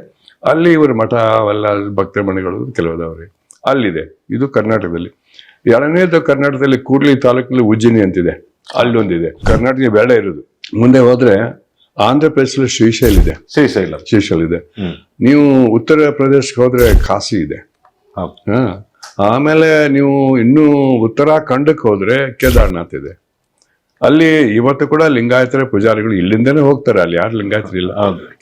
ಅಲ್ಲಿ ಇವರು ಮಠ ಅವೆಲ್ಲ ಭಕ್ತರ ಮನೆಗಳು ಕೆಲವದವ್ರಿಗೆ ಅಲ್ಲಿದೆ. ಇದು ಕರ್ನಾಟಕದಲ್ಲಿ. ಎರಡನೇದು ಕರ್ನಾಟಕದಲ್ಲಿ ಕೂಡ್ಲಿ ತಾಲೂಕಿನಲ್ಲಿ ಉಜ್ಜಿನಿ ಅಂತಿದೆ, ಅಲ್ಲೊಂದಿದೆ. ಕರ್ನಾಟಕ ಬೇಡ ಇರೋದು. ಮುಂದೆ ಹೋದ್ರೆ ಆಂಧ್ರ ಪ್ರದೇಶದಲ್ಲಿ ಶ್ರೀಶೈಲ ಇದೆ. ನೀವು ಉತ್ತರ ಪ್ರದೇಶಕ್ಕೆ ಹೋದ್ರೆ ಕಾಶಿ ಇದೆ. ಆಮೇಲೆ ನೀವು ಇನ್ನೂ ಉತ್ತರಾಖಂಡಕ್ಕೆ ಹೋದ್ರೆ ಕೇದಾರ್ನಾಥ್ ಇದೆ. ಅಲ್ಲಿ ಇವತ್ತು ಕೂಡ ಲಿಂಗಾಯತರ ಪೂಜಾರಿಗಳು ಇಲ್ಲಿಂದನೇ ಹೋಗ್ತಾರೆ. ಅಲ್ಲಿ ಯಾರು ಲಿಂಗಾಯತರಿಲ್ಲ.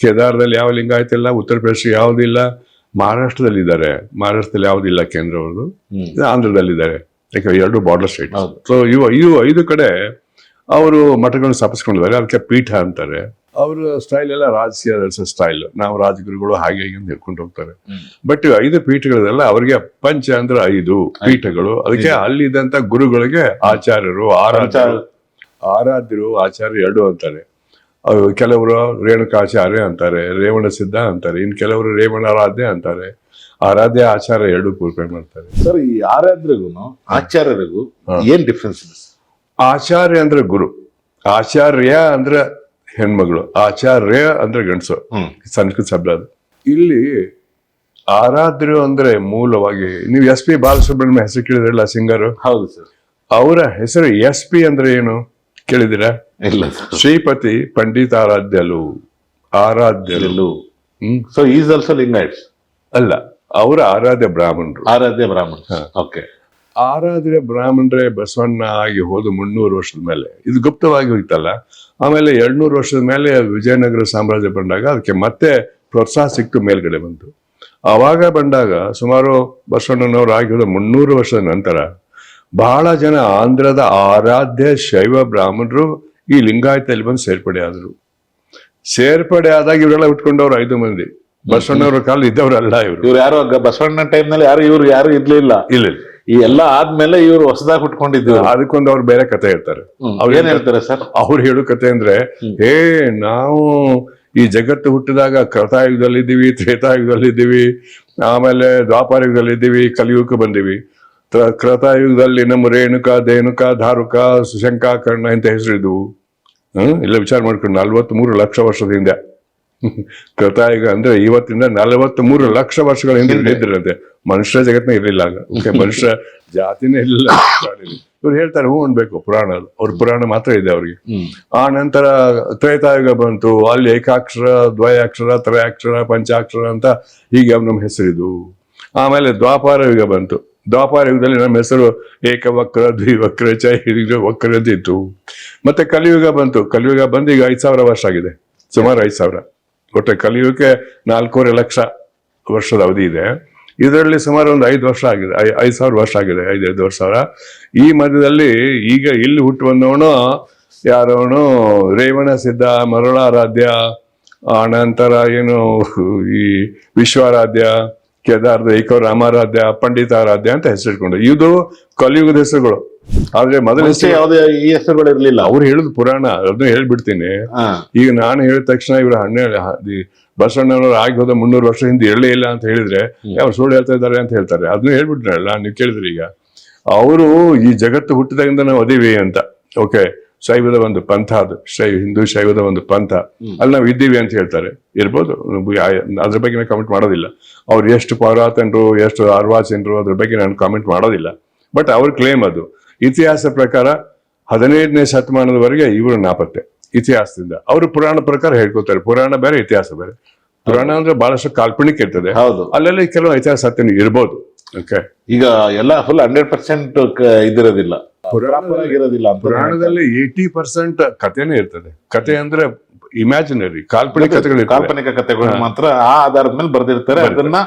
ಕೇದಾರದಲ್ಲಿ ಯಾವ ಲಿಂಗಾಯತ ಇಲ್ಲ, ಉತ್ತರ ಪ್ರದೇಶ ಯಾವುದಿಲ್ಲ, ಮಹಾರಾಷ್ಟ್ರದಲ್ಲಿ ಇದ್ದಾರೆ. ಮಹಾರಾಷ್ಟ್ರದಲ್ಲಿ ಯಾವುದಿಲ್ಲ ಕೇಂದ್ರವರು, ಆಂಧ್ರದಲ್ಲಿದ್ದಾರೆ. ಯಾಕೆ 2 ಬಾರ್ಡರ್ ಸ್ಟೇಟ್. ಸೊ ಇವು 5 ಕಡೆ ಅವರು ಮಠಗಳನ್ನು ಸ್ಥಾಪಿಸ್ಕೊಂಡಿದ್ದಾರೆ. ಅದಕ್ಕೆ ಪೀಠ ಅಂತಾರೆ. ಅವ್ರ ಸ್ಟೈಲ್ ಎಲ್ಲ ರಾಜಕೀಯ ಸ್ಟೈಲ್. ನಾವು ರಾಜಗುರುಗಳು ಹಾಗೆ ಹೀಗೆ ಅಂತ ಹೇಳ್ಕೊಂಡು ಹೋಗ್ತಾರೆ. ಬಟ್ 5 ಪೀಠಗಳೆಲ್ಲ ಅವ್ರಿಗೆ ಪಂಚ ಅಂದ್ರೆ 5 ಪೀಠಗಳು. ಅದಕ್ಕೆ ಅಲ್ಲಿದ್ದಂತ ಗುರುಗಳಿಗೆ ಆಚಾರ್ಯರು, ಆರಾಧ್ಯರು, ಆಚಾರ್ಯ 2 ಅಂತಾರೆ. ಕೆಲವರು ರೇಣುಕಾಚಾರ್ಯ ಅಂತಾರೆ, ರೇವಣ ಸಿದ್ಧ ಅಂತಾರೆ, ಇನ್ ಕೆಲವರು ರೇವಣಾರಾಧ್ಯ ಅಂತಾರೆ. ಆರಾಧ್ಯ ಆಚಾರ್ಯ 2 ಕೂರ್ಪೆ ಮಾಡ್ತಾರೆ. ಸರ್, ಈ ಆರಾಧ್ಯರಿಗೂ ಆಚಾರ್ಯರಿಗೂ ಏನ್ ಡಿಫ್ರೆನ್ಸ್ ಇದೆ? ಆಚಾರ್ಯ ಅಂದ್ರೆ ಗುರು, ಆಚಾರ್ಯ ಅಂದ್ರೆ ಹೆಣ್ಮಗಳು, ಆಚಾರ್ಯ ಅಂದ್ರೆ ಗಂಡಸು. ಸಂಸ್ಕೃತ ಶಬ್ದ ಅದು. ಇಲ್ಲಿ ಆರಾಧ್ಯರು ಅಂದ್ರೆ ಮೂಲವಾಗಿ ನೀವು SP ಬಾಲಸುಬ್ರಹ್ಮಣ್ಯ ಹೆಸರು ಕೇಳಿದ್ರಲ್ಲ, ಸಿಂಗರ್. ಹೌದು ಸರ್. ಅವರ ಹೆಸರು SP ಅಂದ್ರೆ ಏನು ಕೇಳಿದಿರಾ? ಇಲ್ಲ. Shripati ಪಂಡಿತಾರಾಧ್ಯಲು, ಆರಾಧ್ಯಲು. So is also Lingayats ಅಲ್ಲ, ಅವರ ಆರಾಧ್ಯ ಬ್ರಾಹ್ಮಣರು. ಓಕೆ. ಆರಾಧ್ಯ ಬ್ರಾಹ್ಮಣರೇ ಬಸವಣ್ಣ ಆಗಿ ಹೋದ 300 ವರ್ಷದ ಮೇಲೆ. ಇದು ಗುಪ್ತವಾಗಿ ಹೋಯ್ತಲ್ಲ. ಆಮೇಲೆ 200 ವರ್ಷದ ಮೇಲೆ ವಿಜಯನಗರ ಸಾಮ್ರಾಜ್ಯ ಬಂದಾಗ ಅದಕ್ಕೆ ಮತ್ತೆ ಪ್ರೋತ್ಸಾಹ ಸಿಕ್ತು, ಮೇಲ್ಗಡೆ ಬಂತು. ಆವಾಗ ಬಂದಾಗ ಸುಮಾರು ಬಸವಣ್ಣನವರು ಆಗಿ ಹೋದ 300 ವರ್ಷದ ನಂತರ ಬಹಳ ಜನ ಆಂಧ್ರದ ಆರಾಧ್ಯ ಶೈವ ಬ್ರಾಹ್ಮಣರು ಈ ಲಿಂಗಾಯತಲ್ಲಿ ಬಂದು ಸೇರ್ಪಡೆ ಆದರು. ಸೇರ್ಪಡೆ ಆದಾಗ ಇವರೆಲ್ಲ ಉಟ್ಕೊಂಡವ್ರು 5 ಮಂದಿ. ಬಸವಣ್ಣವ್ರ ಕಾಲ ಇದ್ದವ್ರಲ್ಲ ಇವ್ರು. ಯಾರು ಬಸವಣ್ಣ ಟೈಮ್ ನಲ್ಲಿ ಯಾರು ಇರ್ಲಿಲ್ಲ. ಇಲ್ಲ, ಈ ಎಲ್ಲ ಆದ್ಮೇಲೆ ಇವ್ರು ಹೊಸದಾಗಿ ಹುಟ್ಕೊಂಡಿದ್ರು. ಅದಕ್ಕೊಂದು ಅವ್ರು ಬೇರೆ ಕತೆ ಹೇಳ್ತಾರೆ. ಅವ್ರು ಏನ್ ಹೇಳ್ತಾರೆ ಸರ್? ಅವ್ರು ಹೇಳೋ ಕತೆ ಅಂದ್ರೆ, ನಾವು ಈ ಜಗತ್ತು ಹುಟ್ಟಿದಾಗ ಕೃತಾಯುಗದಲ್ಲಿದ್ದೀವಿ, ತ್ರೇತಾಯುಗದಲ್ಲಿದ್ದೀವಿ, ಆಮೇಲೆ ದ್ವಾಪಾರಯುಗದಲ್ಲಿದ್ದೀವಿ, ಕಲಿಯುಗಕ್ಕೆ ಬಂದಿವಿ. ಕೃತಾಯುಗದಲ್ಲಿ ನಮ್ಮ ರೇಣುಕ, ಧೇನುಕ, ಧಾರುಕ, ಸುಶಂಕ, ಕರ್ಣ ಅಂತ ಹೆಸರಿದ್ವು. ಇಲ್ಲ ವಿಚಾರ ಮಾಡ್ಕೊಂಡು 43 ಲಕ್ಷ ವರ್ಷದ ಹಿಂದೆ. ಕೃತಾಯುಗ ಅಂದ್ರೆ ಇವತ್ತಿಂದ 43 ಲಕ್ಷ ವರ್ಷಗಳ ಹಿಂದೆ ಇದ್ರಂತೆ. ಮನುಷ್ಯ ಜಗತ್ನ ಇರಲಿಲ್ಲ ಆಗ. ಮನುಷ್ಯ ಜಾತಿನೇ ಇರಲಿಲ್ಲ. ಇವ್ರು ಹೇಳ್ತಾರೆ ಹೂ ಅನ್ಬೇಕು ಪುರಾಣ, ಅವ್ರ ಪುರಾಣ ಮಾತ್ರ ಇದೆ ಅವ್ರಿಗೆ. ಆ ನಂತರ ತ್ರೇತಾಯುಗ ಬಂತು. ಅಲ್ಲಿ ಏಕಾಕ್ಷರ, ದ್ವಯಾಕ್ಷರ, ತ್ರಯಾಕ್ಷರ, ಪಂಚಾಕ್ಷರ ಅಂತ ಹೀಗೆ ನಮ್ಮ ಹೆಸರಿದು. ಆಮೇಲೆ ದ್ವಾಪಾರ ಯುಗ ಬಂತು. ದ್ವಾಪಾರ ಯುಗದಲ್ಲಿ ನಮ್ಮ ಹೆಸರು ಏಕವಕ್ರ, ದ್ವಿವಕ್ರ, ವಕ್ರ ಅಂತ ಇತ್ತು. ಮತ್ತೆ ಕಲಿಯುಗ ಬಂತು. ಕಲಿಯುಗ ಬಂದು ಈಗ 5000 ವರ್ಷ ಆಗಿದೆ, ಸುಮಾರು 5000. ಒಟ್ಟೆ ಕಲಿಯುಗಕ್ಕೆ 4.5 ಲಕ್ಷ ವರ್ಷದ ಅವಧಿ ಇದೆ. ಇದರಲ್ಲಿ ಸುಮಾರು ಒಂದು 5 ವರ್ಷ ಆಗಿದೆ, 5000 ವರ್ಷ ಆಗಿದೆ, 5 ವರ್ಷ. ಈ ಮಧ್ಯದಲ್ಲಿ ಈಗ ಇಲ್ಲಿ ಹುಟ್ಟು ಬಂದವನು ಯಾರವನು ರೇವಣ ಸಿದ್ಧ, ಮರುಳಾರಾಧ್ಯ, ಆನಂತರ ಏನು ಈ ವಿಶ್ವಾರಾಧ್ಯ, ಕೇದಾರದ ಏಕೋ ರಾಮಾರಾಧ್ಯ, ಪಂಡಿತಾರಾಧ್ಯ ಅಂತ ಹೆಸರಿಟ್ಕೊಂಡು. ಇದು ಕಲಿಯುಗದ ಹೆಸರುಗಳು. ಆದ್ರೆ ಮೊದಲ ಯಾವುದೇ ಈ ಹೆಸರುಗಳು ಇರ್ಲಿಲ್ಲ. ಅವ್ರು ಹೇಳುದು ಪುರಾಣ, ಅದನ್ನ ಹೇಳ್ಬಿಡ್ತೀನಿ. ಈಗ ನಾನು ಹೇಳಿದ ತಕ್ಷಣ ಇವ್ರು ಬಸವಣ್ಣನವರು ಆಗಿ ಹೋದ 300 ವರ್ಷ ಹಿಂದೆ ಇರಲೇ ಇಲ್ಲ ಅಂತ ಹೇಳಿದ್ರೆ ಅವ್ರು ಸುಳ್ಳು ಹೇಳ್ತಾ ಇದ್ದಾರೆ ಅಂತ ಹೇಳ್ತಾರೆ. ಅದನ್ನ ಹೇಳ್ಬಿಟ್ರಲ್ಲ ನೀವು ಕೇಳಿದ್ರಿ. ಈಗ ಅವರು ಈ ಜಗತ್ತು ಹುಟ್ಟಿದಾಗಿಂದ ನಾವು ಅದೀವಿ ಅಂತ. ಓಕೆ, ಶೈವದ ಒಂದು ಪಂಥ, ಅದು ಹಿಂದೂ ಶೈವದ ಒಂದು ಪಂಥ, ಅಲ್ಲಿ ನಾವು ಇದ್ದೀವಿ ಅಂತ ಹೇಳ್ತಾರೆ. ಇರ್ಬೋದು, ಅದ್ರ ಬಗ್ಗೆ ನಾನು ಕಾಮೆಂಟ್ ಮಾಡೋದಿಲ್ಲ. ಅವ್ರು ಎಷ್ಟು ಪೌರಾತನರು, ಎಷ್ಟು ಅರ್ವಾಚನರು, ಅದ್ರ ಬಗ್ಗೆ ನಾನು ಕಾಮೆಂಟ್ ಮಾಡೋದಿಲ್ಲ. ಬಟ್ ಅವ್ರ ಕ್ಲೇಮ್ ಅದು. ಇತಿಹಾಸ ಪ್ರಕಾರ 15ನೇ ಶತಮಾನದವರೆಗೆ ಇವರು ನಾಪತ್ತೆ ಇತಿಹಾಸದಿಂದ. ಅವರು ಪುರಾಣ ಪ್ರಕಾರ ಹೇಳ್ಕೊತಾರೆ. ಪುರಾಣ ಬೇರೆ, ಇತಿಹಾಸ ಬೇರೆ. ಪುರಾಣ ಅಂದ್ರೆ ಬಹಳಷ್ಟು ಕಾಲ್ಪನಿಕ ಇರ್ತದೆ, ಹೌದು. ಅಲ್ಲೆಲ್ಲ ಕೆಲವು ಐತಿಹಾಸಿಕ ಸತ್ಯ ಇರ್ಬೋದು. ಓಕೆ, ಈಗ ಎಲ್ಲ ಫುಲ್ 100% ಇದಿರೋದಿಲ್ಲ, ಇರೋದಿಲ್ಲ ಅಂತ. ಪುರಾಣದಲ್ಲಿ 80% ಕಥೆನೇ ಇರ್ತದೆ. ಕಥೆ ಅಂದ್ರೆ ಇಮ್ಯಾಜಿನರಿ, ಕಾಲ್ಪನಿಕ ಕಥೆಗಳು, ಕಾಲ್ಪನಿಕ ಕಥೆಗಳು ಮಾತ್ರ ಆ ಆಧಾರದ ಮೇಲೆ ಬರ್ದಿರ್ತಾರೆ. ಅದನ್ನ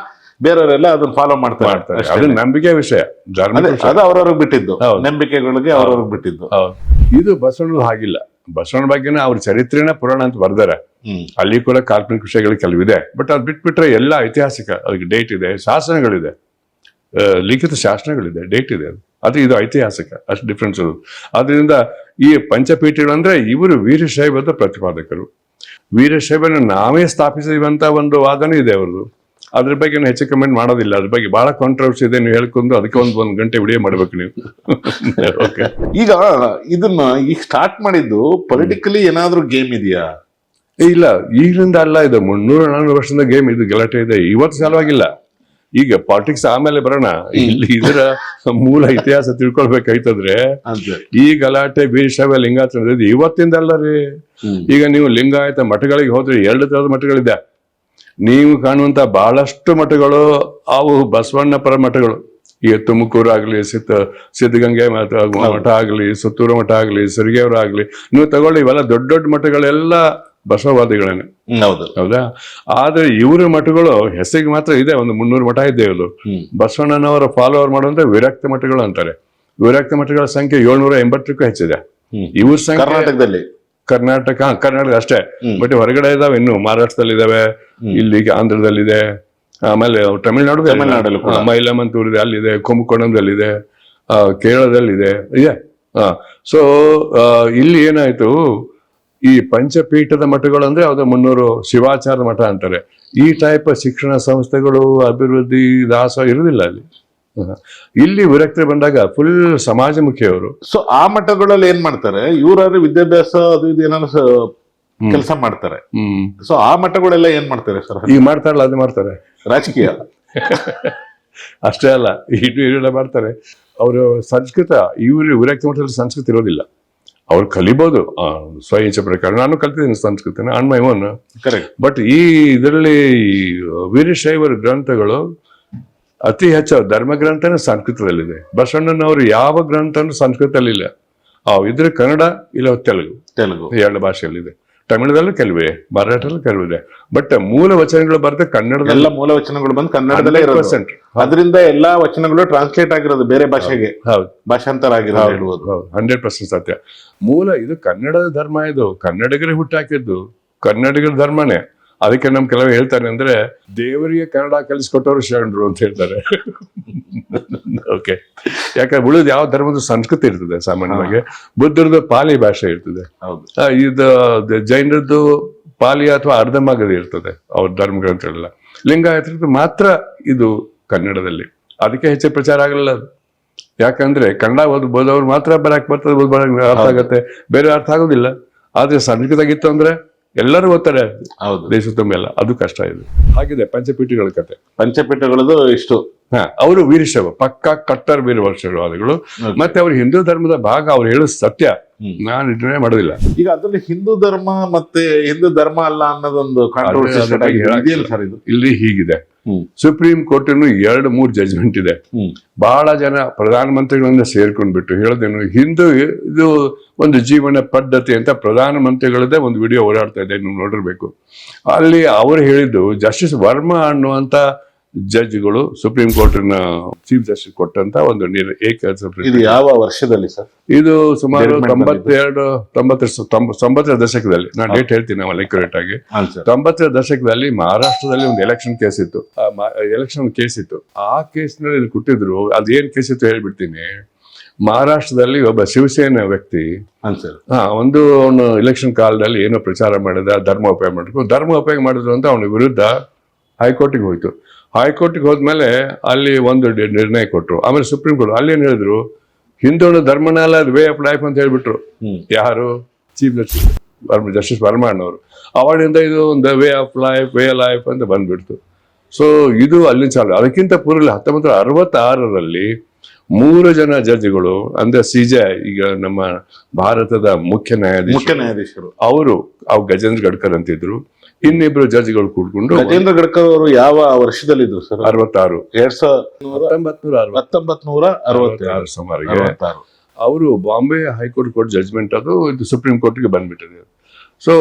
ಬೇರೆಯವರೆಲ್ಲ ಅದನ್ನ ಫಾಲೋ ಮಾಡ್ತಾರೆ. ಅದು ನಂಬಿಕೆ ವಿಷಯ, ಅದು ಅವ್ರವ್ರಿಗೆ ಬಿಟ್ಟಿದ್ದು, ನಂಬಿಕೆಗಳಿಗೆ ಅವ್ರವ್ರಿಗೆ ಬಿಟ್ಟಿದ್ದು. ಇದು ಬಸವಣ್ಣ ಹಾಗಿಲ್ಲ. ಬಸವಣ್ಣ ಬಗ್ಗೆನ ಅವ್ರ ಚರಿತ್ರೆನ ಪುರಾಣ ಅಂತ ಬರ್ದಾರೆ. ಅಲ್ಲಿ ಕೂಡ ಕಾಲ್ಪನಿಕ ವಿಷಯಗಳು ಕೆಲವಿದೆ, ಬಟ್ ಅದ್ ಬಿಟ್ಬಿಟ್ರೆ ಎಲ್ಲ ಐತಿಹಾಸಿಕ. ಅದಕ್ಕೆ ಡೇಟ್ ಇದೆ, ಶಾಸನಗಳಿದೆ, ಲಿಖಿತ ಶಾಸನಗಳಿದೆ, ಡೇಟ್ ಇದೆ. ಅದು ಇದು ಐತಿಹಾಸಿಕ, ಅಷ್ಟು ಡಿಫ್ರೆನ್ಸ್. ಅದರಿಂದ ಈ ಪಂಚಪೀಠಗಳು ಅಂದ್ರೆ ಇವರು ವೀರಶೈವದ ಪ್ರತಿಪಾದಕರು. ವೀರಶೈವನ ನಾವೇ ಸ್ಥಾಪಿಸಿವಂತ ಒಂದು ವಾದನೂ ಇದೆ ಅವ್ರದ್ದು. ಅದ್ರ ಬಗ್ಗೆ ಹೆಚ್ಚು ಕಮೆಂಟ್ ಮಾಡೋದಿಲ್ಲ. ಅದ್ರ ಬಗ್ಗೆ ಬಹಳ ಕಾಂಟ್ರವರ್ಸಿ ಇದೆ. ನೀವು ಹೇಳ್ಕೊಂಡು ಅದಕ್ಕೆ ಒಂದ್ ಗಂಟೆ ವಿಡಿಯೋ ಮಾಡ್ಬೇಕು ನೀವು. ಓಕೆ, ಈಗ ಇದನ್ನ ಈಗ ಸ್ಟಾರ್ಟ್ ಮಾಡಿದ್ದು ಪೊಲಿಟಿಕಲಿ ಏನಾದ್ರೂ ಗೇಮ್ ಇದೆಯಾ? ಇಲ್ಲ, ಈಗಲಿಂದ ಅಲ್ಲ. ಇದು 300-400 ವರ್ಷದ ಗೇಮ್. ಇದು ಗಲಾಟೆ ಇದೆ, ಇವತ್ತು ಸಲುವಾಗಿಲ್ಲ. ಈಗ ಪಾಲಿಟಿಕ್ಸ್ ಆಮೇಲೆ ಬರೋಣ. ಇಲ್ಲಿ ಇದರ ಮೂಲ ಇತಿಹಾಸ ತಿಳ್ಕೊಳ್ಬೇಕಾಯ್ತಂದ್ರೆ ಈ ಗಲಾಟೆ ವೀರಶೈವ ಲಿಂಗಾಯತ ಇವತ್ತಿಂದ ಅಲ್ಲ ರೀ. ಈಗ ನೀವು ಲಿಂಗಾಯತ ಮಠಗಳಿಗೆ ಹೋದ್ರೆ 2 ತರದ ಮಠಗಳಿದೆ. ನೀವು ಕಾಣುವಂತ ಬಹಳಷ್ಟು ಮಠಗಳು ಅವು ಬಸವಣ್ಣ ಪರ ಮಠಗಳು. ಈಗ ತುಮಕೂರು ಆಗ್ಲಿ, ಸಿದ್ಧಗಂಗೆ ಮಠ ಆಗ್ಲಿ, ಸುತ್ತೂರು ಮಠ ಆಗ್ಲಿ, ಸಿರಿಗೆಯವರ ಆಗ್ಲಿ, ನೀವು ತಗೊಳ್ಳಿ, ಇವೆಲ್ಲ ದೊಡ್ಡ ದೊಡ್ಡ ಮಠಗಳೆಲ್ಲ ಬಸವವಾದಿಗಳೇನೆ. ಹೌದಾ? ಆದ್ರೆ ಇವರ ಮಠಗಳು ಹೆಸರಿಗೆ ಮಾತ್ರ ಇದೆ, ಒಂದು 300 ಮಠ ಇದೆ. ಇವರು ಬಸವಣ್ಣನವರ ಫಾಲೋವರ್ ಮಾಡುವಂತ ವಿರಕ್ತ ಮಠಗಳು ಅಂತಾರೆ. ವಿರಕ್ತ ಮಠಗಳ ಸಂಖ್ಯೆ 780ಕ್ಕೂ ಹೆಚ್ಚಿದೆ. ಇವ್ರ ಸಂಖ್ಯೆ ಕರ್ನಾಟಕ ಅಷ್ಟೇ, ಬಟ್ ಹೊರಗಡೆ ಇದಾವೆ. ಇನ್ನು ಮಹಾರಾಷ್ಟ್ರದಲ್ಲಿ ಇದಾವೆ, ಇಲ್ಲಿ ಆಂಧ್ರದಲ್ಲಿದೆ, ಆಮೇಲೆ ತಮಿಳ್ನಾಡು ಮೈಲಮಂತೂರ್ ಇದೆ, ಅಲ್ಲಿದೆ, ಕುಂಭಕೋಣಂದಲ್ಲಿದೆ, ಕೇರಳದಲ್ಲಿದೆ. ಸೊ ಇಲ್ಲಿ ಏನಾಯ್ತು, ಈ ಪಂಚಪೀಠದ ಮಠಗಳು ಅಂದ್ರೆ ಯಾವ್ದೋ 300 ಶಿವಾಚಾರದ ಮಠ ಅಂತಾರೆ. ಈ ಟೈಪ್ ಶಿಕ್ಷಣ ಸಂಸ್ಥೆಗಳು, ಅಭಿವೃದ್ಧಿ, ದಾಸ ಇರುವುದಿಲ್ಲ ಅಲ್ಲಿ. ಇಲ್ಲಿ ವಿರಕ್ತಿ ಬಂದಾಗ ಫುಲ್ ಸಮಾಜಮುಖಿ ಅವರು. ಸೊ ಆ ಮಠಗಳಲ್ಲಿ ಏನ್ ಮಾಡ್ತಾರೆ, ಇವ್ರಾದ್ರೆ ವಿದ್ಯಾಭ್ಯಾಸ ಅದು ಇದು ಏನಾದ್ರು ಕೆಲಸ ಮಾಡ್ತಾರೆ. ಸೊ ಆ ಮಠಗಳೆಲ್ಲ ಏನ್ ಮಾಡ್ತಾರೆ ಸರ್? ಈಗ ಮಾಡ್ತಾರಲ್ಲ, ಅದು ಮಾಡ್ತಾರೆ, ರಾಜಕೀಯ ಅಷ್ಟೇ ಅಲ್ಲ, ಇವೆಲ್ಲ ಮಾಡ್ತಾರೆ. ಅವರು ಸಂಸ್ಕೃತ, ಇವರು ವಿರಕ್ತಿ ಮಠದಲ್ಲಿ ಸಂಸ್ಕೃತ ಇರೋದಿಲ್ಲ. ಅವ್ರು ಕಲಿಬಹುದು ಸ್ವಇಚ್ಛೆ ಪ್ರಕಾರ. ನಾನು ಕಲ್ತಿದ್ದೀನಿ ಸಂಸ್ಕೃತನ ಆನ್ ಮೈ ಓನ್. ಬಟ್ ಈ ಇದರಲ್ಲಿ ವೀರಶೈವರ ಗ್ರಂಥಗಳು ಅತಿ ಹೆಚ್ಚು ಧರ್ಮ ಗ್ರಂಥನ ಸಂಸ್ಕೃತದಲ್ಲಿದೆ. ಬಸವಣ್ಣನವರು ಯಾವ ಗ್ರಂಥನೂ ಸಂಸ್ಕೃತದಲ್ಲಿಲ್ಲ. ಇದ್ರೆ ಕನ್ನಡ ಇಲ್ಲ ತೆಲುಗು 2 ಭಾಷೆಯಲ್ಲಿದೆ. ತಮಿಳದಲ್ಲೂ ಕೆಲವೇ, ಮರಾಠಲ್ಲೂ ಕೆಲವಿದೆ. ಬಟ್ ಮೂಲ ವಚನಗಳು ಬರುತ್ತೆ ಕನ್ನಡದ. ಎಲ್ಲ ಮೂಲ ವಚನಗಳು ಬಂದು ಕನ್ನಡದಲ್ಲೇ ಇರೋದು. ಅದರಿಂದ ಎಲ್ಲಾ ವಚನಗಳು ಟ್ರಾನ್ಸ್ಲೇಟ್ ಆಗಿರೋದು ಬೇರೆ ಭಾಷೆಗೆ. ಹೌದು, ಭಾಷಾಂತರ ಆಗಿರೋದು. 100% ಸತ್ಯ. ಮೂಲ ಇದು ಕನ್ನಡದ ಧರ್ಮ. ಇದು ಕನ್ನಡಿಗರೇ ಹುಟ್ಟಾಕಿದ್ದು, ಕನ್ನಡಿಗರ ಧರ್ಮನೇ. ಅದಕ್ಕೆ ನಮ್ ಕೆಲವು ಹೇಳ್ತಾರೆ ಅಂದ್ರೆ, ದೇವರಿಗೆ ಕನ್ನಡ ಕಲಿಸ್ಕೊಟ್ಟವ್ರು ಶರಣರು ಅಂತ ಹೇಳ್ತಾರೆ. ಓಕೆ, ಯಾಕಂದ್ರೆ ಉಳಿದ ಯಾವ ಧರ್ಮದ ಸಂಸ್ಕೃತಿ ಇರ್ತದೆ ಸಾಮಾನ್ಯವಾಗಿ. ಬುದ್ಧರದ್ದು ಪಾಲಿ ಭಾಷೆ ಇರ್ತದೆ, ಇದು ಜೈನರದ್ದು ಪಾಲಿ ಅಥವಾ ಅರ್ಧಮಾಗದಿ ಇರ್ತದೆ ಅವ್ರ ಧರ್ಮಗ್ರಂಥಗಳೆಲ್ಲ. ಲಿಂಗಾಯತರದ್ದು ಮಾತ್ರ ಇದು ಕನ್ನಡದಲ್ಲಿ. ಅದಕ್ಕೆ ಹೆಚ್ಚು ಪ್ರಚಾರ ಆಗಲ್ಲ ಅದು. ಯಾಕಂದ್ರೆ ಕನ್ನಡ ಓದೋರು ಮಾತ್ರ ಬರಕ್ ಬರ್ತದೆ, ಅರ್ಥ ಆಗತ್ತೆ, ಬೇರೆ ಅರ್ಥ ಆಗೋದಿಲ್ಲ. ಆದ್ರೆ ಸಂಸ್ಕೃತ ಆಗಿತ್ತು ಅಂದ್ರೆ ಎಲ್ಲರೂ ಓದ್ತಾರೆ ದೇಶ ತುಂಬ ಎಲ್ಲ. ಅದು ಕಷ್ಟ ಇದೆ. ಹಾಗಿದೆ ಪಂಚಪೀಠಗಳ ಕತೆ. ಪಂಚಪೀಠಗಳದು ಇಷ್ಟು. ಅವರು ವೀರಶೈವ ಪಕ್ಕಾ ಕಟ್ಟರ್ ವೀರಶೈವವಾದಿಗಳು. ಮತ್ತೆ ಅವ್ರು ಹಿಂದೂ ಧರ್ಮದ ಭಾಗ. ಅವ್ರು ಹೇಳೋ ಸತ್ಯ ನಾನು ಇದನ್ನೇ ಮಾಡೋದಿಲ್ಲ. ಈಗ ಅದ್ರಲ್ಲಿ ಹಿಂದೂ ಧರ್ಮ ಮತ್ತೆ ಹಿಂದೂ ಧರ್ಮ ಅಲ್ಲ ಅನ್ನೋದೊಂದು ಕಾಂಟ್ರವರ್ಸಿ ಇಲ್ಲಿ ಹೀಗಿದೆ. ಸುಪ್ರೀಂ ಕೋರ್ಟ್ 2-3 ಜಜ್ಮೆಂಟ್ ಇದೆ. ಬಹಳ ಜನ ಪ್ರಧಾನಮಂತ್ರಿಗಳನ್ನ ಸೇರ್ಕೊಂಡ್ಬಿಟ್ಟು ಹೇಳೋದೇನು, ಹಿಂದೂ ಇದು ಒಂದು ಜೀವನ ಪದ್ಧತಿ ಅಂತ ಪ್ರಧಾನಮಂತ್ರಿಗಳದ್ದೇ ಒಂದು ವಿಡಿಯೋ ಓಡಾಡ್ತಾ ಇದೆ, ನೀವು ನೋಡಿರ್ಬೇಕು. ಅಲ್ಲಿ ಅವರು ಹೇಳಿದ್ದು, ಜಸ್ಟಿಸ್ ವರ್ಮಾ ಅನ್ನುವಂತ ಜಡ್ಜ್ಗಳು ಸುಪ್ರೀಂ ಕೋರ್ಟ್ನ ಚೀಫ್ ಜಸ್ಟಿಸ್ ಕೊಟ್ಟಂತ ಒಂದು ಇದು ಯಾವ ವರ್ಷದಲ್ಲಿ ಸರ್? ಇದು ಸುಮಾರು 90ರ ದಶಕದಲ್ಲಿ. ನಾನು ಡೇಟ್ ಹೇಳ್ತೀನಿ ನಾವು ಅಕ್ಯುರೇಟ್ ಆಗಿ. 90ರ ದಶಕದಲ್ಲಿ ಮಹಾರಾಷ್ಟ್ರದಲ್ಲಿ ಒಂದು ಎಲೆಕ್ಷನ್ ಕೇಸ್ ಇತ್ತು. ಆ ಕೇಸ್ನಲ್ಲಿ ಕೊಟ್ಟಿದ್ರು. ಅದೇನ್ ಕೇಸ್ ಇತ್ತು ಹೇಳ್ಬಿಡ್ತೀನಿ. ಮಹಾರಾಷ್ಟ್ರದಲ್ಲಿ ಒಬ್ಬ ಶಿವಸೇನಾ ವ್ಯಕ್ತಿ ಒಂದು ಎಲೆಕ್ಷನ್ ಕಾಲದಲ್ಲಿ ಏನೋ ಪ್ರಚಾರ ಮಾಡಿದ, ಧರ್ಮ ಉಪಯೋಗ ಮಾಡಿದ್ರು ಅಂತ ಅವನ ವಿರುದ್ಧ ಹೈಕೋರ್ಟಿಗೆ ಹೋಯ್ತು. ಹೈಕೋರ್ಟ್ಗೆ ಹೋದ್ಮೇಲೆ ಅಲ್ಲಿ ಒಂದು ನಿರ್ಣಯ ಕೊಟ್ರು. ಆಮೇಲೆ ಸುಪ್ರೀಂ ಕೋರ್ಟ್ ಅಲ್ಲಿ ಏನ್ ಹೇಳಿದ್ರು, ಹಿಂದೂ ಧರ್ಮನ ಅಲ್ಲ, ಅದು ವೇ ಆಫ್ ಲೈಫ್ ಅಂತ ಹೇಳ್ಬಿಟ್ರು. ಯಾರು? ಚೀಫ್ ಜಸ್ಟಿಸ್ ವರ್ಮಾ ಅನ್ನೋರು. ಅವಾಗಿಂದ ಇದು ಒಂದು ವೇ ಲೈಫ್ ಅಂತ ಬಂದ್ಬಿಡ್ತು. ಸೊ ಇದು ಅಲ್ಲಿ ಚಾಲು. ಅದಕ್ಕಿಂತ ಪೂರ್ವ 1966ರಲ್ಲಿ 3 ಜನ ಜಡ್ಜ್ಗಳು, ಅಂದ್ರೆ ಸಿಜೆ, ಈಗ ನಮ್ಮ ಭಾರತದ ಮುಖ್ಯ ನ್ಯಾಯಾಧೀಶರು, ಅವರು ಗಜೇಂದ್ರ ಗಡ್ಕರ್ ಅಂತಿದ್ರು, ಇನ್ನಿಬ್ರು ಜಡ್ಜ್ಗಳು ಕೂಡ್ಕೊಂಡು ಗಜೇಂದ್ರ ಗಡ್ಕರ್ ಅವರು ಯಾವ ವರ್ಷದಲ್ಲಿದ್ರು ಸರ್? 66 1966 ಸುಮಾರಿಗೆ ಅವರು ಬಾಂಬೆ ಹೈಕೋರ್ಟ್ ಕೋರ್ಟ್ ಜಡ್ಜ್ಮೆಂಟ್ ಅದು ಇದು ಸುಪ್ರೀಂ ಕೋರ್ಟ್ಗೆ ಬಂದ್ಬಿಟ್ಟಿದೆ. ಸೊ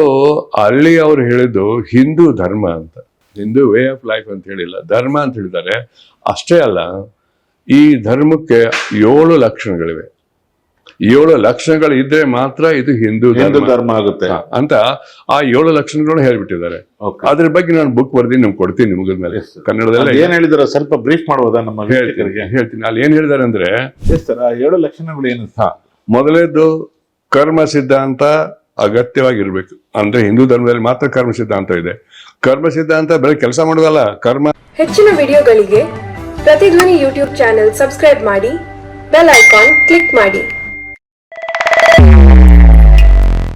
ಅಲ್ಲಿ ಅವ್ರು ಹೇಳಿದ್ದು ಹಿಂದೂ ಧರ್ಮ ಅಂತ, ಹಿಂದೂ ವೇ ಆಫ್ ಲೈಫ್ ಅಂತ ಹೇಳಿಲ್ಲ, ಧರ್ಮ ಅಂತ ಹೇಳಿದ್ದಾರೆ. ಅಷ್ಟೇ ಅಲ್ಲ, ಈ ಧರ್ಮಕ್ಕೆ 7 ಲಕ್ಷಣಗಳಿವೆ. 7 ಲಕ್ಷಣಗಳು ಇದ್ರೆ ಮಾತ್ರ ಇದು ಹಿಂದೂ ಧರ್ಮ ಆಗುತ್ತೆ ಅಂತ ಆ 7 ಲಕ್ಷಣಗಳನ್ನು ಹೇಳ್ಬಿಟ್ಟಿದ್ದಾರೆ. ಅದ್ರ ಬಗ್ಗೆ ನಾನು ಬುಕ್ ಬರ್ದಿ ನಿಮ್ಗೆ ಕೊಡ್ತೀನಿ, ನಿಮ್ಗೆ ಮೇಲೆ ಕನ್ನಡದಲ್ಲಿ ಏನ್ ಹೇಳಿದಾರೆ ಸ್ವಲ್ಪ ಬ್ರೀಫ್ ಮಾಡ್ಬೋದಾ ನಮ್ಮ ಹೇಳ್ತೀನಿ. ಅಲ್ಲಿ ಏನ್ ಹೇಳಿದಾರೆ ಅಂದ್ರೆ ಸರ್ ಆ 7 ಲಕ್ಷಣಗಳು ಏನು? ಮೊದಲೇದು ಕರ್ಮ ಸಿದ್ಧಾಂತ ಅಗತ್ಯವಾಗಿರ್ಬೇಕು. ಅಂದ್ರೆ ಹಿಂದೂ ಧರ್ಮದಲ್ಲಿ ಮಾತ್ರ ಕರ್ಮ ಸಿದ್ಧಾಂತ ಇದೆ. ಕರ್ಮ ಸಿದ್ಧಾಂತ ಬರೀ ಕೆಲಸ ಮಾಡೋದಲ್ಲ, ಕರ್ಮ. ಹೆಚ್ಚಿನ ವಿಡಿಯೋಗಳಿಗೆ ಪ್ರತಿಧ್ವನಿ ಯೂಟ್ಯೂಬ್ ಚಾನೆಲ್ ಸಬ್ಸ್ಕ್ರೈಬ್ ಮಾಡಿ, ಬೆಲ್ ಐಕಾನ್ ಕ್ಲಿಕ್ ಮಾಡಿ.